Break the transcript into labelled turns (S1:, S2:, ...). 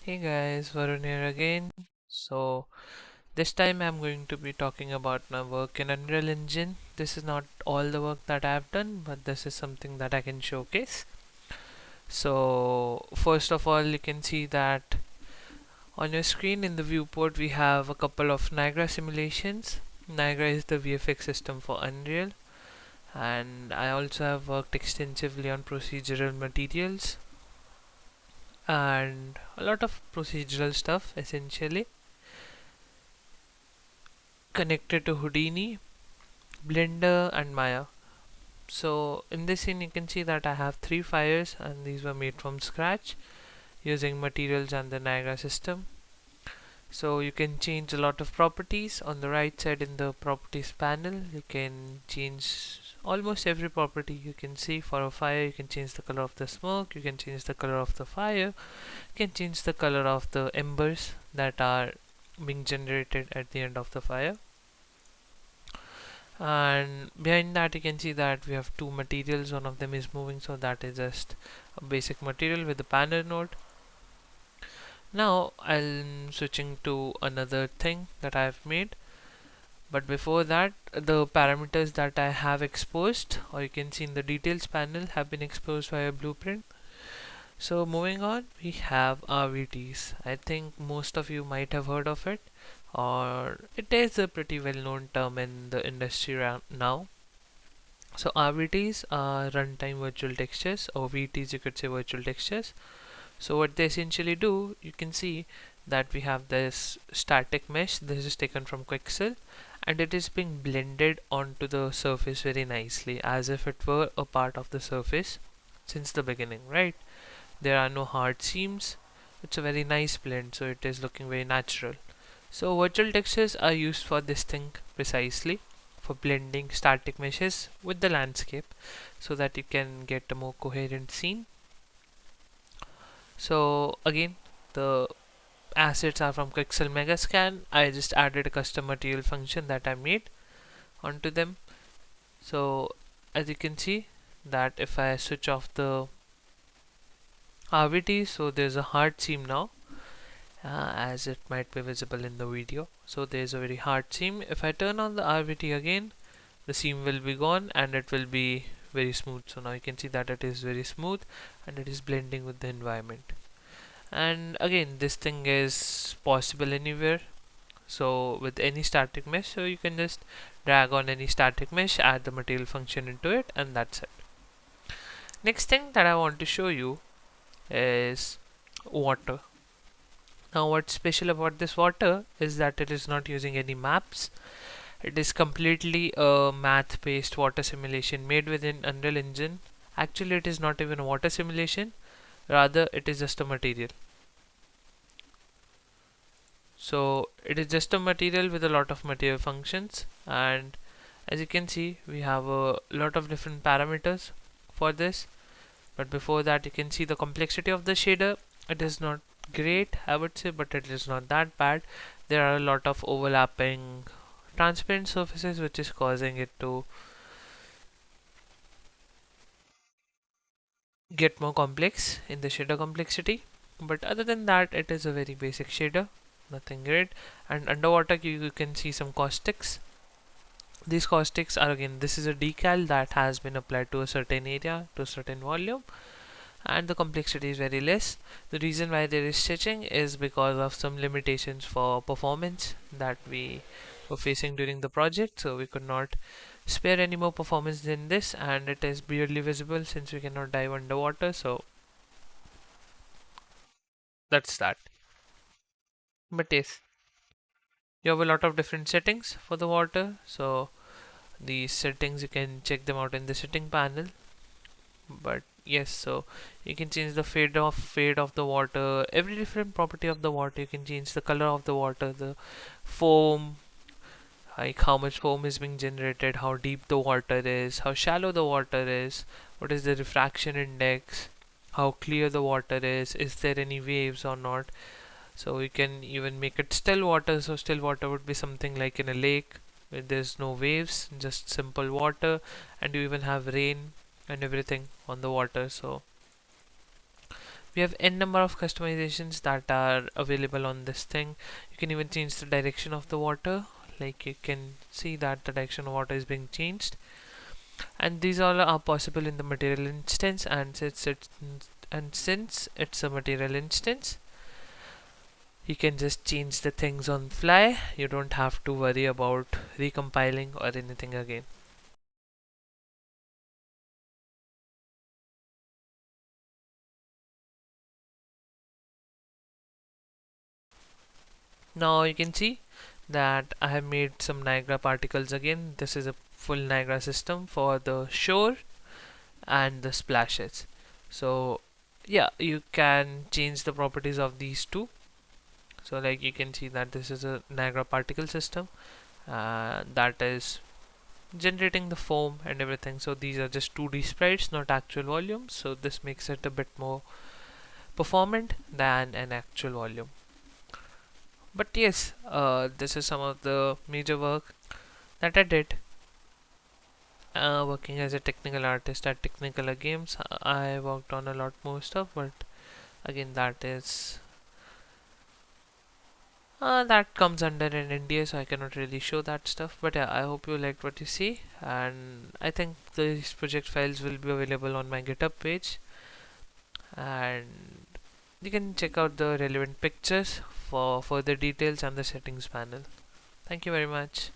S1: Hey guys, Varun here again. So, this time I'm going to be talking about my work in Unreal Engine. This is not all the work that I've done, but this is something that I can showcase. So, first of all, you can see that on your screen in the viewport we have a couple of Niagara simulations. Niagara is the VFX system for Unreal, and I also have worked extensively on procedural materials and a lot of procedural stuff essentially connected to Houdini, Blender and Maya. So in this scene you can see that I have three fires and these were made from scratch using materials and the Niagara system. So you can change a lot of properties. On the right side in the properties panel you can change almost every property. You can see for a fire you can change the color of the smoke, you can change the color of the fire, you can change the color of the embers that are being generated at the end of the fire. And behind that you can see that we have two materials. One of them is moving, so that is just a basic material with the panel node. Now I'm switching to another thing that I've made, but before that the parameters that I have exposed, or you can see in the details panel, have been exposed via blueprint. So moving on, we have RVTs. I think most of you might have heard of it, or it is a pretty well known term in the industry now. So RVTs are runtime virtual textures, or VTs you could say virtual textures. So what they essentially do, you can see that we have this static mesh. This is taken from Quixel and it is being blended onto the surface very nicely as if it were a part of the surface since the beginning, right? There are no hard seams. It's a very nice blend, so it is looking very natural. So virtual textures are used for this thing precisely, for blending static meshes with the landscape so that you can get a more coherent scene. So again, the assets are from Quixel Megascan. I just added a custom material function that I made onto them. So as you can see that if I switch off the RVT, so there's a hard seam now, as it might be visible in the video. So there's a very hard seam. If I turn on the RVT again, the seam will be gone and it will be very smooth. So now you can see that it is very smooth and it is blending with the environment. And again, this thing is possible anywhere. So with any static mesh, so you can just drag on any static mesh, add the material function into it, and that's it. Next thing that I want to show you is water. Now what's special about this water is that it is not using any maps. It is completely a math based water simulation made within Unreal Engine. Actually it is not even a water simulation, rather it is just a material. So it is just a material with a lot of material functions, and as you can see we have a lot of different parameters for this. But before that you can see the complexity of the shader. It is not great, I would say, but it is not that bad. There are a lot of overlapping transparent surfaces which is causing it to get more complex in the shader complexity. But other than that it is a very basic shader, nothing great. And underwater you can see some caustics. These caustics are, again, this is a decal that has been applied to a certain area, to a certain volume, and the complexity is very less. The reason why there is stitching is because of some limitations for performance that we were facing during the project, so we could not spare any more performance than this, and it is barely visible since we cannot dive underwater. So that's that. But yes, you have a lot of different settings for the water. So these settings you can check them out in the setting panel. But yes, so you can change the fade of the water, every different property of the water. You can change the color of the water, the foam, like how much foam is being generated, how deep the water is, how shallow the water is, what is the refraction index, how clear the water is there any waves or not. So you can even make it still water. So still water would be something like in a lake where there's no waves, just simple water, and you even have rain and everything on the water. So We have n number of customizations that are available on this thing. You can even change the direction of the water, like you can see that the direction of water is being changed, and these all are possible in the material instance. And since it's a material instance, you can just change the things on fly. You don't have to worry about recompiling or anything again. Now you can see that I have made some Niagara particles again. This is a full Niagara system for the shore and the splashes. So yeah, you can change the properties of these two. So like you can see that this is a Niagara particle system that is generating the foam and everything. So these are just 2D sprites, not actual volumes. So this makes it a bit more performant than an actual volume. But yes, this is some of the major work that I did. Working as a technical artist at Technicolor Games, I worked on a lot more stuff, but again, that comes under an NDA, so I cannot really show that stuff. But yeah, I hope you liked what you see, and I think these project files will be available on my GitHub page, and you can check out the relevant pictures for further details and the settings panel. Thank you very much.